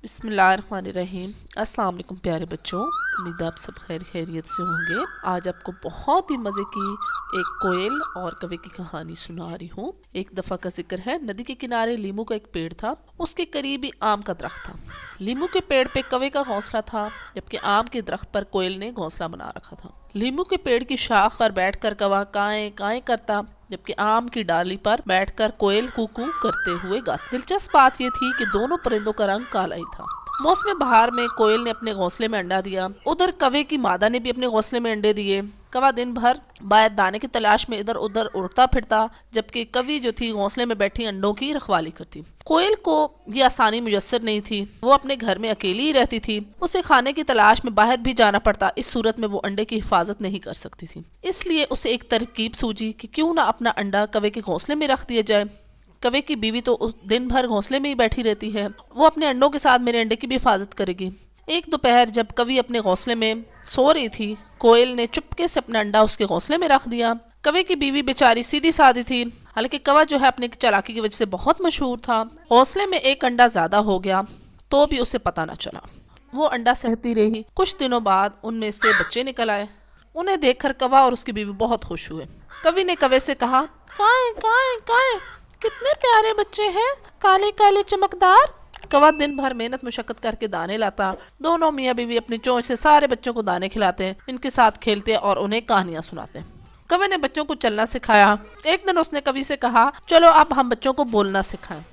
बिस्मिल्लाहिर्रहमानिर्रहीम। अस्सलाम वालेकुम प्यारे बच्चों, उम्मीद आप सब खैरियत से होंगे। आज आपको बहुत ही मज़े की एक कोयल और कौवे की कहानी सुना रही हूँ। एक दफ़ा का जिक्र है, नदी के किनारे लीमू का एक पेड़ था। उसके करीब ही आम का दरख्त था। लीमू के पेड़ पे कौवे का घोंसला था, जबकि आम के दरख्त पर कोयल ने घोंसला बना रखा था। लीमू के पेड़ की शाख पर बैठकर कौवा काएं काएं करता, जबकि आम की डाली पर बैठकर कोयल कूकू करते हुए गाती। दिलचस्प बात यह थी कि दोनों परिंदों का रंग काला ही था। मौसम बहार में कोयल ने अपने घोंसले में अंडा दिया, उधर कौवे की मादा ने भी अपने घोंसले में अंडे दिए। कौवा दिन भर बाहर दाने की तलाश में इधर उधर उड़ता फिरता, जबकि कौवी जो थी घोंसले में बैठी अंडों की रखवाली करती। कोयल को ये आसानी मुयस्सर नहीं थी। वो अपने घर में अकेली ही रहती थी। उसे खाने की तलाश में बाहर भी जाना पड़ता। इस सूरत में वो अंडे की हिफाजत नहीं कर सकती थी। इसलिए उसे एक तरकीब सूझी कि क्यों ना अपना अंडा कौवे के घोंसले में रख दिया जाए। कौवे की बीवी तो दिन भर घोंसले में ही बैठी रहती है, वो अपने अंडों के साथ मेरे अंडे की भी हिफाजत करेगी। एक दोपहर जब कौवी अपने घोंसले में सो रही थी, कोयल ने चुपके से अपना अंडा उसके घोंसले में रख दिया। कौवे की बीवी बेचारी सीधी सादी थी, हालांकि कौवा जो है अपनी चालाकी की वजह से बहुत मशहूर था। घोंसले में एक अंडा ज्यादा हो गया तो भी उसे पता न चला। वो अंडा सहती रही। कुछ दिनों बाद उनमें से बच्चे निकल आए। उन्हें देखकर कौवा और उसकी बीवी बहुत खुश हुए। कौवी ने कौवे से कहा, काए काए काए, कितने प्यारे बच्चे हैं, काले काले चमकदार। कौवा दिन भर मेहनत मुशक्कत करके दाने लाता। दोनों मियाँ बीवी अपनी चोंच से सारे बच्चों को दाने खिलाते, इनके साथ खेलते और उन्हें कहानियां सुनाते। कौवे ने बच्चों को चलना सिखाया। एक दिन उसने कौवी से कहा, चलो अब हम बच्चों को बोलना सिखाएं।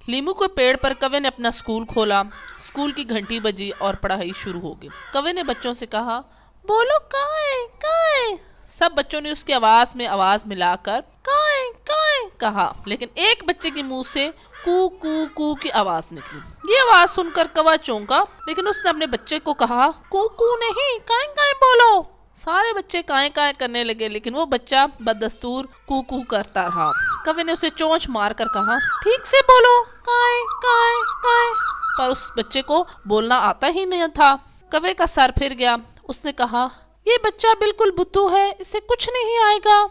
लीमू के पेड़ पर कौवे ने अपना स्कूल खोला। स्कूल की घंटी बजी और पढ़ाई शुरू हो गई। कौवे ने बच्चों से कहा, बोलो काए काए। सब बच्चों ने उसकी आवाज में आवाज मिलाकर काए काए कहा, लेकिन एक बच्चे के मुंह से कू कू कू की आवाज निकली। ये आवाज सुनकर कौवा चौंका, लेकिन उसने अपने बच्चे को कहा, कू कू नहीं, काए काए बोलो। सारे बच्चे काए काए करने लगे, लेकिन वो बच्चा बददस्तूर कू कू करता रहा। कौवे ने उसे चोंच मार कर कहा, ठीक से बोलो, काए काए काए। पर उस बच्चे को बोलना आता ही नहीं था। कौवे का सर फिर गया। उसने कहा, ये बच्चा बिल्कुल बुद्धू है, इसे कुछ नहीं आएगा।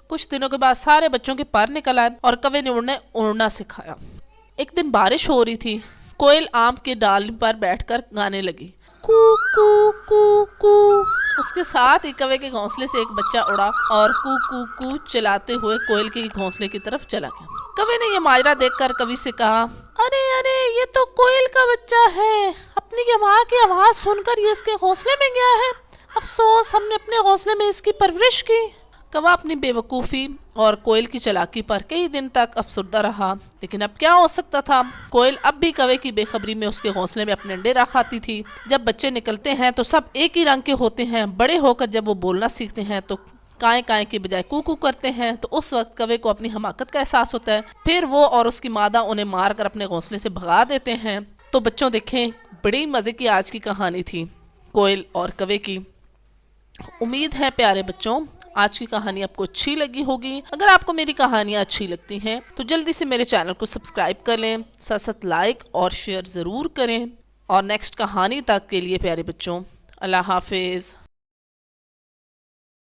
कुछ दिनों के बाद सारे बच्चों के पर निकल आए और कौवे ने उन्हें उड़ना सिखाया। एक दिन बारिश हो रही थी। कोयल आम के डाली पर बैठकर गाने लगी, कू कू कू कू। उसके साथ ही कौवे के घोंसले से एक बच्चा उड़ा और कू कू कू चलाते हुए कोयल के घोंसले की तरफ चला गया। कौवे ने यह माजरा देखकर कौवी से कहा, अरे अरे, ये तो कोयल का बच्चा है। अपनी माँ की आवाज सुनकर ये इसके घोंसले में गया है। अफसोस, हमने अपने घोंसले में इसकी परवरिश की। कौवा अपनी बेवकूफ़ी और कोयल की चालाकी पर कई दिन तक अफसरदा रहा, लेकिन अब क्या हो सकता था। कोयल अब भी कौवे की बेखबरी में उसके घोंसले में अपने अंडे रख आती थी। जब बच्चे निकलते हैं तो सब एक ही रंग के होते हैं। बड़े होकर जब वो बोलना सीखते हैं तो काएं काएं के बजाय कू करते हैं, तो उस वक्त कौवे को अपनी हमाकत का एहसास होता है। फिर वो और उसकी मादा उन्हें मार कर अपने घोंसले से भगा देते हैं। तो बच्चों देखें, बड़ी मज़े की आज की कहानी थी कोयल और कौवे की। उम्मीद है प्यारे बच्चों आज की कहानी आपको अच्छी लगी होगी। अगर आपको मेरी कहानियाँ अच्छी लगती हैं तो जल्दी से मेरे चैनल को सब्सक्राइब कर लें, साथ साथ लाइक और शेयर ज़रूर करें। और नेक्स्ट कहानी तक के लिए प्यारे बच्चों, अल्लाह हाफिज़।